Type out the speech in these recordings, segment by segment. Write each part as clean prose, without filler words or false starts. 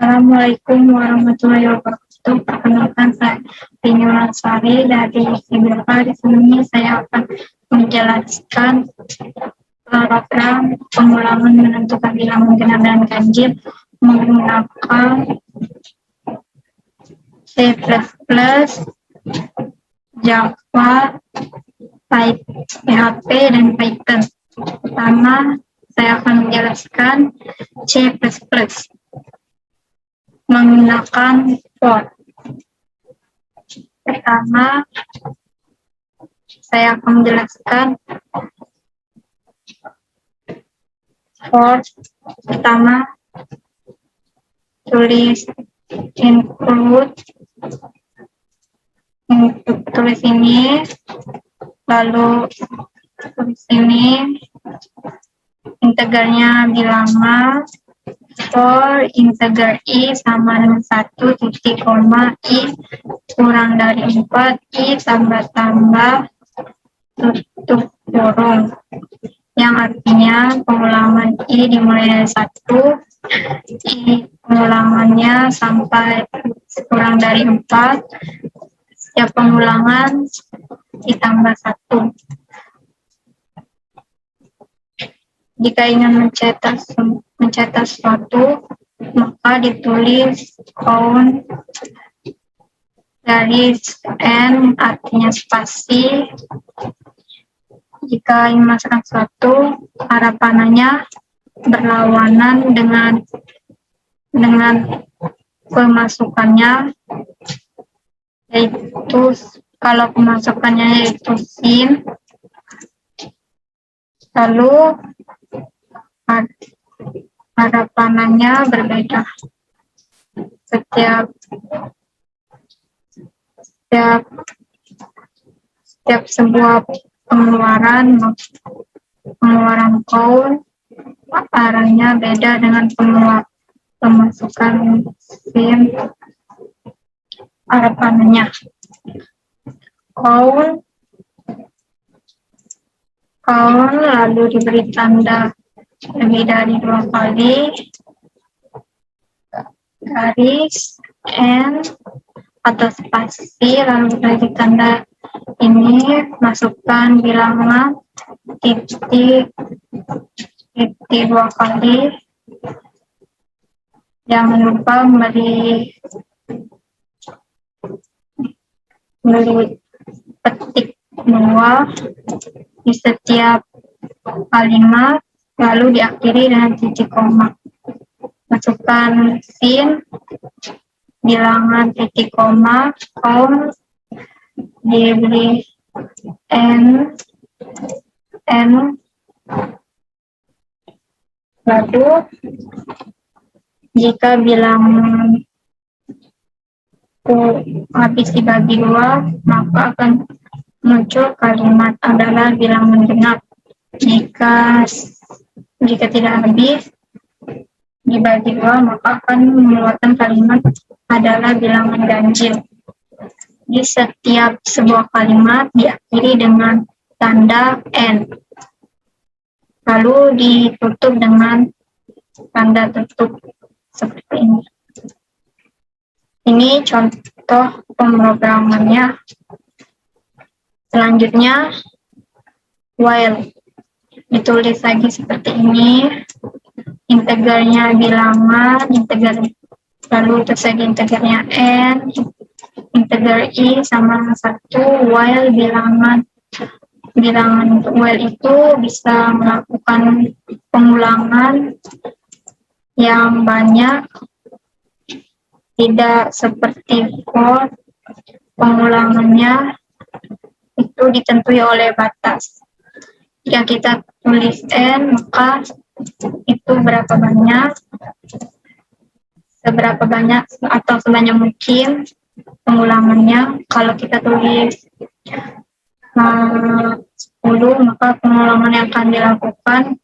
Assalamualaikum warahmatullahi wabarakatuh. Perkenalkan, saya Rini Sari dari IBK. Di sini saya akan menjelaskan program pengulangan menentukan bilangan genap dan ganjil menggunakan C++, Java, PHP, dan Python. Pertama, saya akan menjelaskan C++. Menggunakan for. Pertama, saya akan menjelaskan for. Pertama, tulis include, tulis ini, lalu tulis ini, integernya bilangan, for integer i sama dengan 1 titik koma i kurang dari 4 i tambah tutup kurung, yang artinya pengulangan i dimulai dari 1, i pengulangannya sampai kurang dari 4, setiap pengulangan ditambah 1. Jika ingin mencetak suatu, maka ditulis count garis n artinya spasi. Jika ingin masukkan suatu, arah panahnya berlawanan dengan pemasukannya, yaitu kalau pemasukannya yaitu sin, lalu arah panahnya berbeda. Setiap sebuah pengeluaran count, arahnya beda dengan pemasukan sin, arah panahnya. Count lalu diberi tanda lebih dari 2 kali, garis n atau spasi, lalu beri tanda ini, masukkan bilangan titik 2 kali. Jangan lupa memberi petik 2 di setiap kalimat, lalu diakhiri dengan titik koma. Masukkan sin, bilangan titik koma, count, diberi n, lalu jika bilangan habis dibagi 2, maka akan muncul kalimat adalah bilangan genap. Jika tidak habis dibagi 2, maka akan mengeluarkan kalimat adalah bilangan ganjil. Di setiap sebuah kalimat diakhiri dengan tanda n, lalu ditutup dengan tanda tutup seperti ini. Ini contoh pemrogramannya. Selanjutnya, while. Ditulis lagi seperti ini. Integernya bilangan, lalu terus lagi integernya n, integer i sama 1, while bilangan while itu bisa melakukan pengulangan yang banyak, tidak seperti for, pengulangannya itu ditentukan oleh batas. Jika kita tulis n, maka itu seberapa banyak atau sebanyak mungkin pengulangannya. Kalau kita tulis 10, maka pengulangan yang akan dilakukan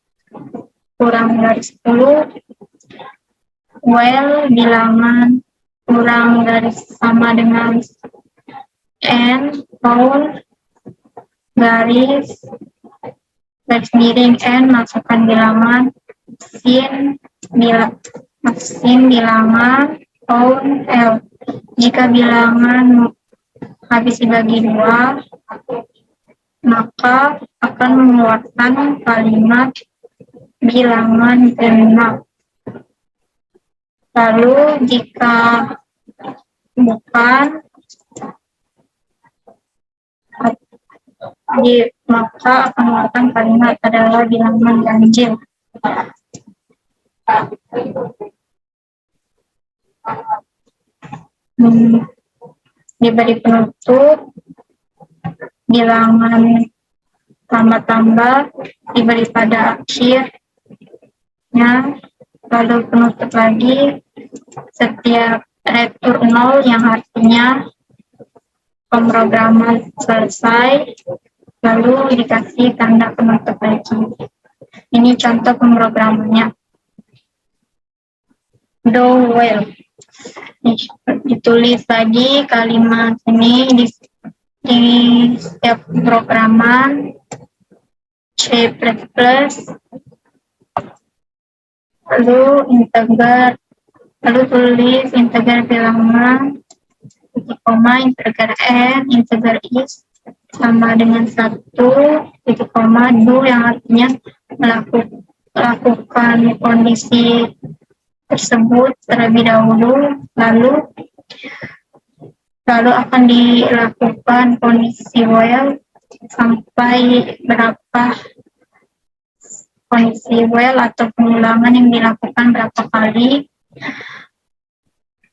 kurang dari 10. While bilangan kurang dari sama dengan n, count, garis miring n, masukkan bilangan sin, sin bilangan pound L. Jika bilangan habis dibagi 2, maka akan mengeluarkan kalimat bilangan genap. Lalu jika bukan, maka akan mengeluarkan kalimat adalah bilangan ganjil. Diberi penutup, bilangan tambah-tambah diberi pada akhirnya, lalu penutup lagi setiap retur 0 yang artinya pemrograman selesai, lalu dikasih tanda penutup lagi. Ini contoh pemrogramannya. Do well. Ditulis lagi kalimat ini di setiap programan C++, lalu tulis integer bilangan titik koma integer n integer is sama dengan 1 titik koma do yang artinya melakukan kondisi tersebut terlebih dahulu, lalu akan dilakukan kondisi while sampai berapa kondisi while atau pengulangan yang dilakukan berapa kali.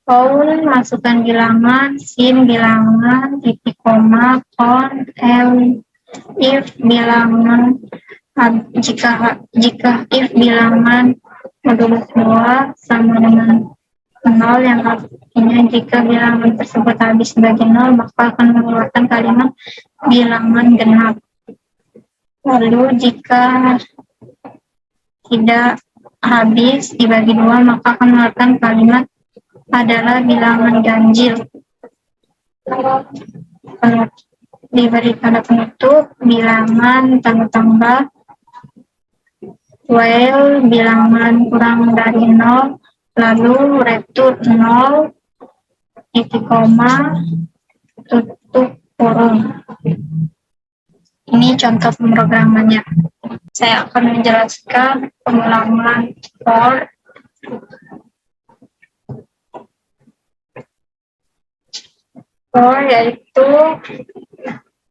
Pound masukkan bilangan, sin bilangan, titik koma, pound, L, if bilangan, jika if bilangan modulus 2 sama dengan 0 yang artinya jika bilangan tersebut habis sebagai 0 maka akan mengeluarkan kalimat bilangan genap. Lalu jika tidak habis dibagi 2 maka akan mengeluarkan kalimat adalah bilangan ganjil. Diberi tanda penutup, bilangan tambah-tambah, while bilangan kurang dari 0, lalu retur 0, titik koma, tutup kurung. Ini contoh pemrogramannya. Saya akan menjelaskan pengulangan for. For yaitu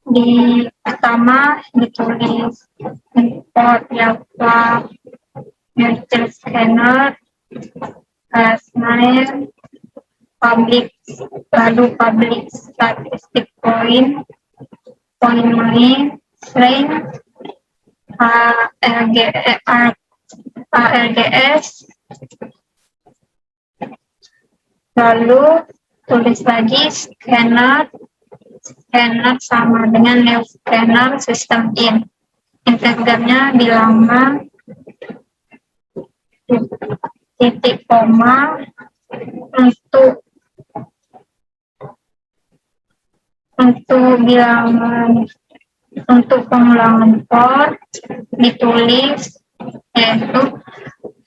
di pertama ditulis import Java Virtual Scanner name public, lalu public statistic point main string ARGS, lalu tulis lagi scanner sama dengan new scanner system in. Integernya bilangan titik koma untuk bilangan untuk pengulangan for ditulis yaitu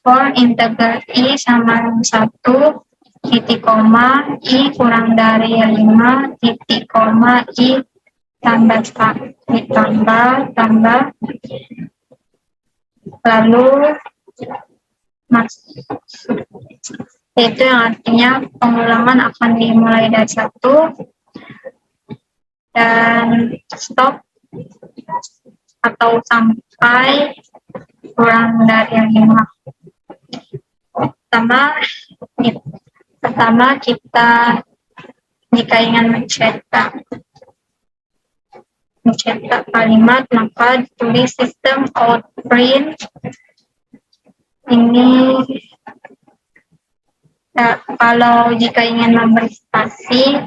for integer i sama dengan 1 titik koma i kurang dari 5 titik koma i tambah lalu itu yang artinya pengulangan akan dimulai dari 1 dan stop atau sampai kurang dari 5. Pertama kita jika ingin mencetak kalimat maka ditulis system out print. Ini kalau jika ingin memberi spasi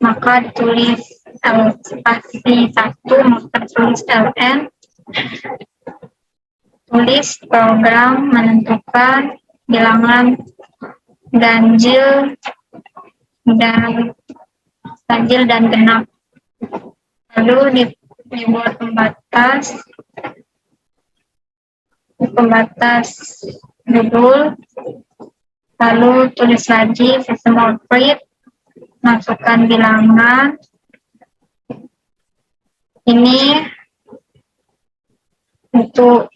maka ditulis spasi 1 maka ditulis ln. Tulis program menentukan bilangan ganjil dan genap. Lalu dibuat pembatas judul Lalu tulis lagi sistem output, masukkan bilangan. Ini untuk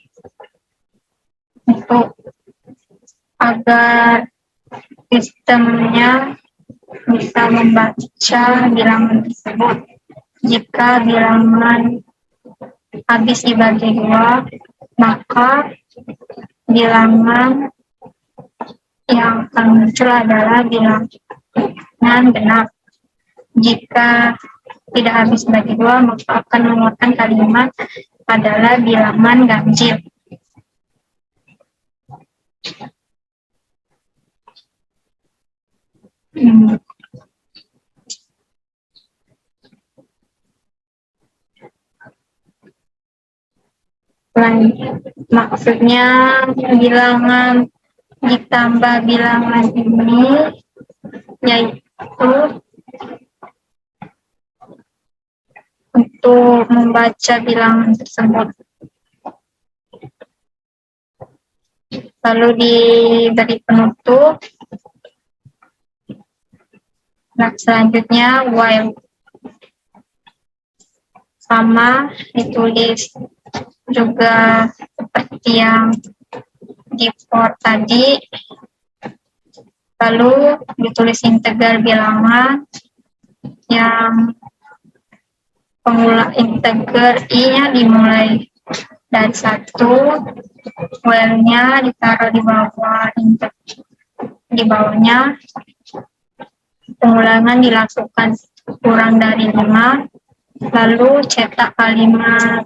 agar sistemnya bisa membaca bilangan tersebut. Jika bilangan habis dibagi dua, maka bilangan yang akan muncul adalah bilangan genap. Jika tidak habis dibagi dua, maka akan mengeluarkan kalimat adalah bilangan ganjil. Maksudnya bilangan ditambah bilangan ini yaitu untuk membaca bilangan tersebut. Lalu diberi penutup. Nah, selanjutnya while sama ditulis juga seperti yang di for tadi. Lalu ditulis integral bilangan yang integral I-nya dimulai dari 1, while-nya ditaruh di bawah di bawahnya. Pengulangan dilakukan kurang dari 5, lalu cetak kalimat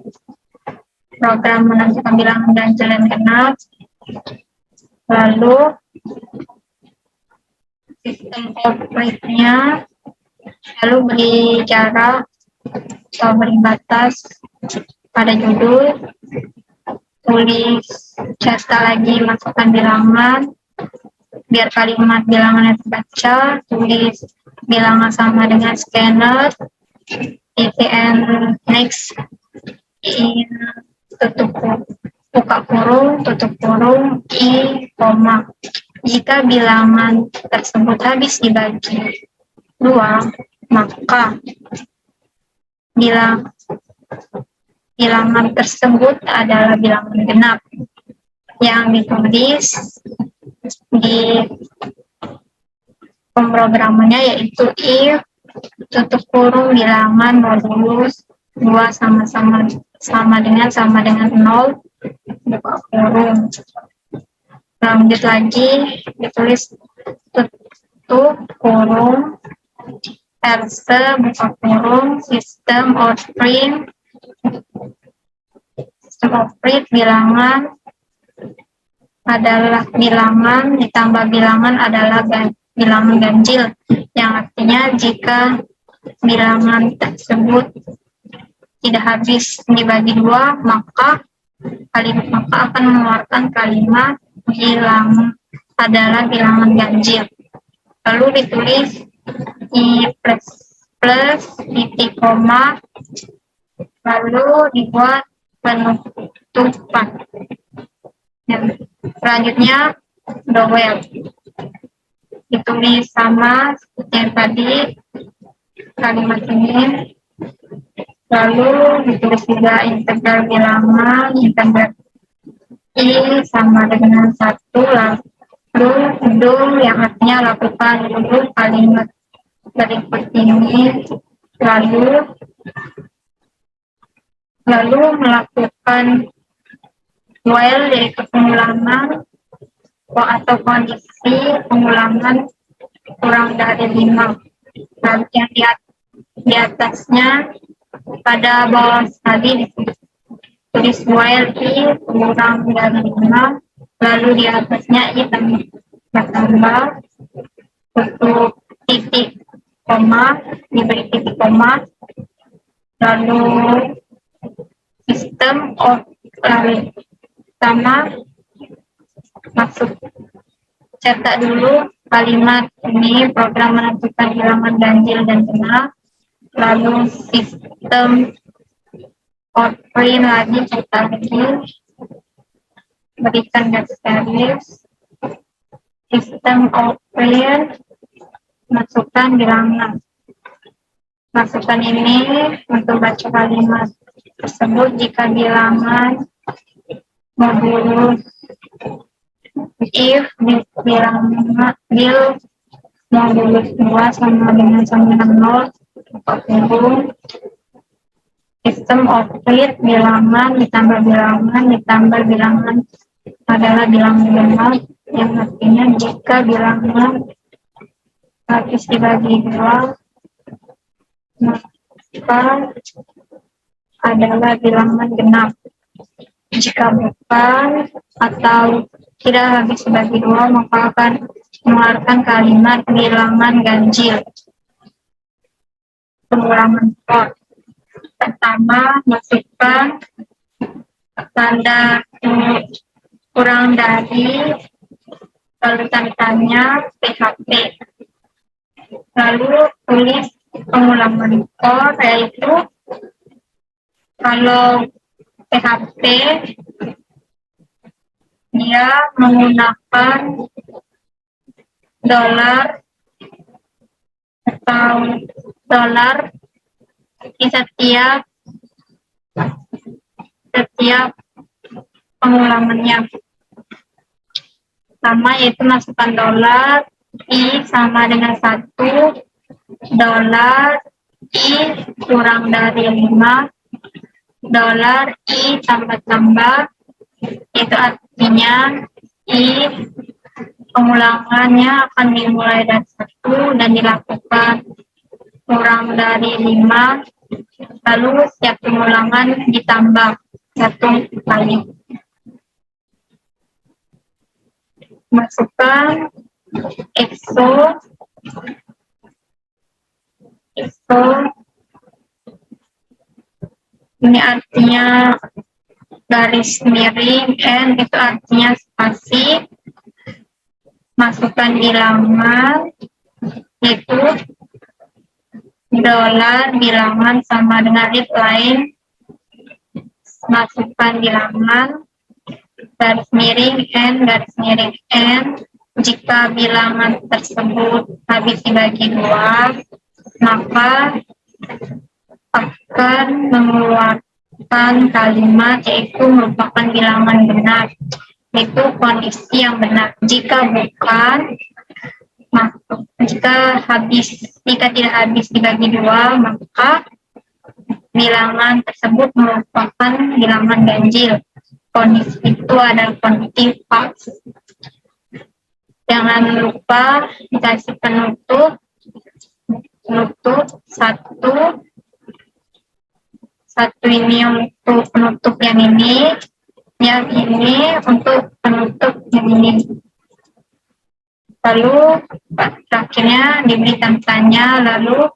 program menentukan bilangan ganjil dan genap, lalu sistem output-nya, lalu beri jarak atau beri batas pada judul, tulis cetak lagi masukkan bilangan biar kalimat bilangannya terbaca, tulis bilangan sama dengan scanner, and next in buka kurung, tutup kurung, I, koma. Jika bilangan tersebut habis dibagi 2, maka bilangan tersebut adalah bilangan genap yang ditulis di pemrogramannya, yaitu if tutup kurung bilangan modulus 2 sama dengan 0 buka kurung. Lanjut lagi ditulis tutup kurung else buka kurung sistem output bilangan adalah bilangan ditambah bilangan adalah bilangan ganjil, yang artinya jika bilangan tersebut tidak habis dibagi 2, maka akan mengeluarkan kalimat bilangan adalah bilangan ganjil. Lalu ditulis I plus titik koma, lalu dibuat penutupan. Selanjutnya the well ditulis sama seperti yang tadi kalimat ini, lalu ditulis juga integral bilangan integral I sama dengan 1, lalu do yang artinya lakukan dulu kalimat berikut ini, lalu melakukan while yaitu pengulangan atau kondisi pengulangan kurang dari 5. Lalu yang di atasnya pada bawah tadi ditulis while I kurang dari 5, lalu di atasnya I tambah untuk titik koma, diberi titik koma, lalu sistem sama masuk cetak dulu kalimat ini program menentukan bilangan ganjil dan genap, lalu sistem output lagi cetak lagi, berikan garis garis, Sistem open, masukkan bilangan. Masukkan ini untuk baca kalimat tersebut jika bilangan modulus if bilangan bil modulus 2 sama dengan 90 40. Sistem open bilangan ditambah bilangan adalah bilangan genap, yang artinya jika bilangan habis dibagi 2 maka adalah bilangan genap. Jika bukan atau tidak habis dibagi 2 maka akan mengeluarkan kalimat bilangan ganjil. Pengulangan skor. Pertama, masukkan tanda kurang dari, lalu tandanya PHP. Lalu tulis pengulangan skor, yaitu kalau PHP dia menggunakan dolar atau dolar di setiap pengulangannya. Sama yaitu masukkan dolar I sama dengan 1, dolar I kurang dari 5, dolar I tambah-tambah, itu artinya I pengulangannya akan dimulai dari 1 dan dilakukan kurang dari 5, lalu setiap pengulangan ditambah 1 kali. Masukkan EXO ini artinya garis miring, N itu artinya spasi. Masukkan bilangan, yaitu dolar bilangan sama dengan read line. Masukkan bilangan, garis miring N, garis miring N. Jika bilangan tersebut habis dibagi 2, maka akan mengeluarkan kalimat yaitu merupakan bilangan benar. Itu kondisi yang benar. Jika bukan, jika tidak habis dibagi 2, maka bilangan tersebut merupakan bilangan ganjil. Kondisi itu adalah kondisi false. Jangan lupa dikasih penutup 1 ini untuk penutup yang ini untuk penutup yang ini. Lalu terakhirnya diberi tanya, lalu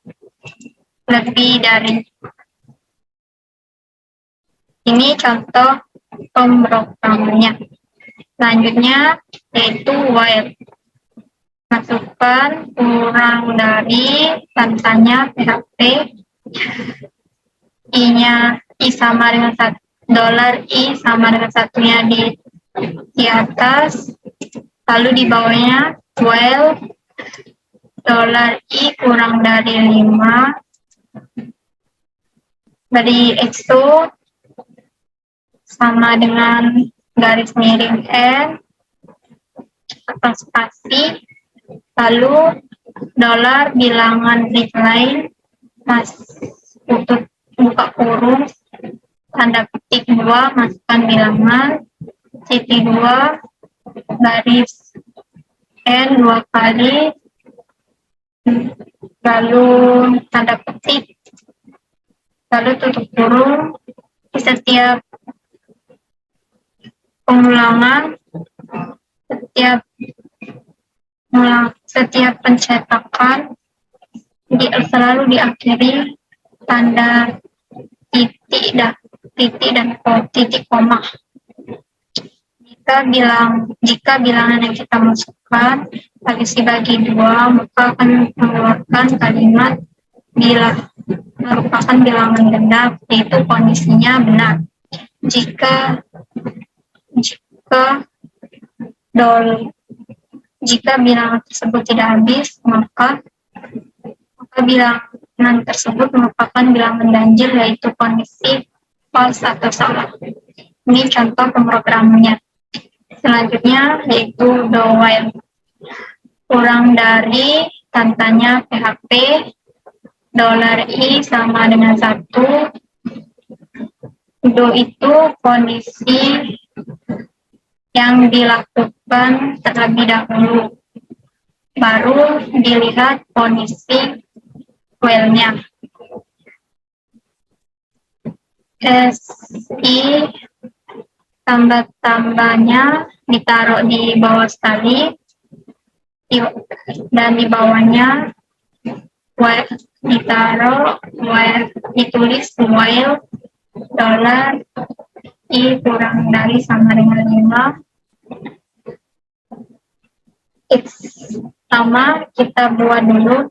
lebih dari. Ini contoh pemrogramannya. Selanjutnya yaitu while. Masukkan kurang dari tanya PHP. I sama dengan 1, dolar I sama dengan 1-nya di atas, lalu di bawahnya while dolar I kurang dari 5 dari EXO sama dengan garis miring N atau spasi, lalu dolar bilangan read line buka kurung tanda petik 2, masukkan bilangan titik 2 garis N 2 kali, lalu tanda petik, lalu tutup kurung. Di setiap pengulangan, setiap pencetakan selalu diakhiri tanda titik dan titik koma. Jika bilangan yang kita masukkan habis dibagi 2, maka akan mengeluarkan kalimat merupakan bilangan genap, yaitu kondisinya benar. Jika Jika bilangan tersebut tidak habis, maka bilangan tersebut merupakan bilangan ganjil, yaitu kondisi false atau salah. Ini contoh pemrogramannya. Selanjutnya yaitu do while. Kurang dari tanya PHP $i sama dengan 1. Do itu kondisi yang dilakukan terlebih dahulu, baru dilihat kondisi while-nya. Si tambah-tambahnya ditaruh di bawah sekali, dan di bawahnya while ditaruh while, ditulis while $i kurang dari sama dengan 5. Sama kita buat dulu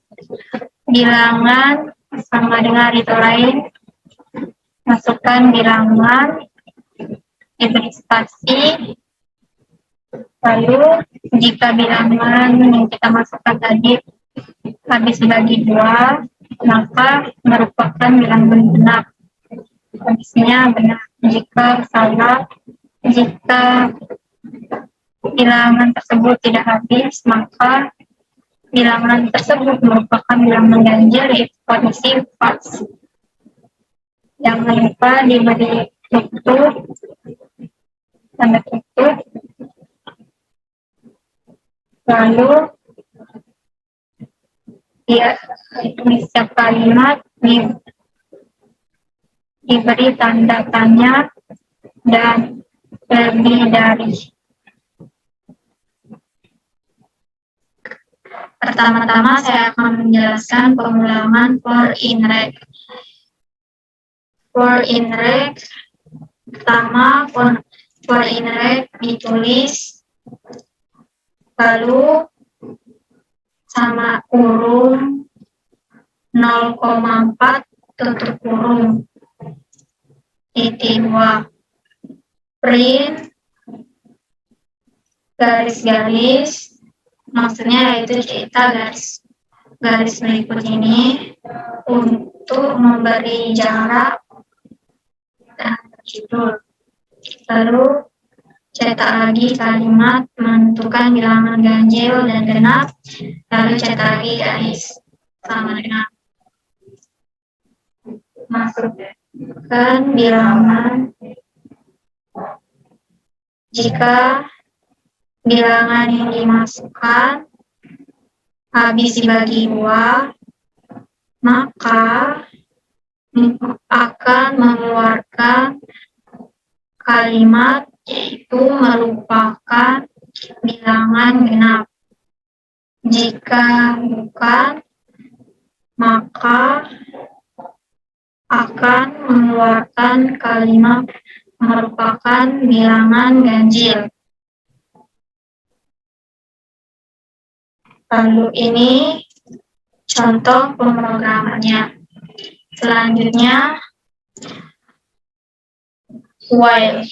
bilangan sama dengan itu lain. Masukkan bilangan, diberi spasi, lalu jika bilangan yang kita masukkan tadi habis dibagi 2, maka merupakan bilangan benar. Kondisinya benar. Jika salah, jika bilangan tersebut tidak habis, maka bilangan tersebut merupakan bilangan ganjil, yaitu kondisi false. Jangan lupa diberi tutup, tanda tutup, lalu di setiap kalimat diberi tanda tanya dan lebih dari. Pertama-tama saya akan menjelaskan pengulangan for in reg. For in reg, pertama for in reg ditulis, lalu sama kurung 0,4 tutup kurung titik 2, print garis-garis, maksudnya yaitu kita garis berikut ini untuk memberi jarak dan judul. Lalu cetak lagi kalimat menentukan bilangan ganjil dan genap, lalu cetak lagi garis sama dengan. Masukkan bilangan. Jika bilangan yang dimasukkan habis dibagi 2, maka akan mengeluarkan kalimat yaitu merupakan bilangan genap. Jika bukan, maka akan mengeluarkan kalimat merupakan bilangan ganjil. Lalu ini contoh pemrogramannya. Selanjutnya while.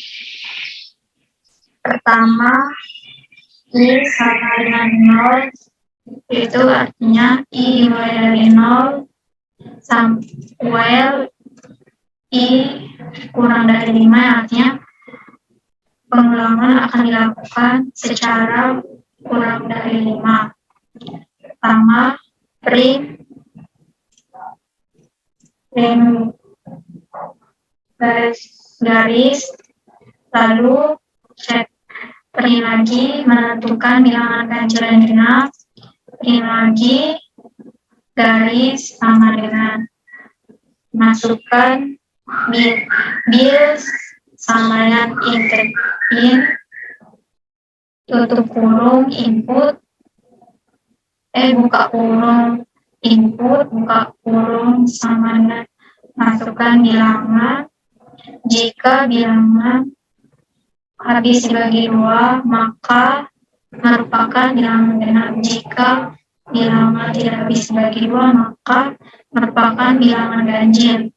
Pertama, i sama dengan 0, itu artinya i dimulai dari 0, while i kurang dari 5, artinya pengulangan akan dilakukan secara kurang dari 5. Pertama, print garis, lalu print lagi menentukan bilangan ganjil dan genap, print lagi garis sama dengan masukkan bil sama dengan in tutup kurung input, buka kurung input, buka kurung sama dengan masukkan bilangan. Jika bilangan habis dibagi 2, maka merupakan bilangan genap. Jika bilangan tidak habis dibagi 2, maka merupakan bilangan ganjil.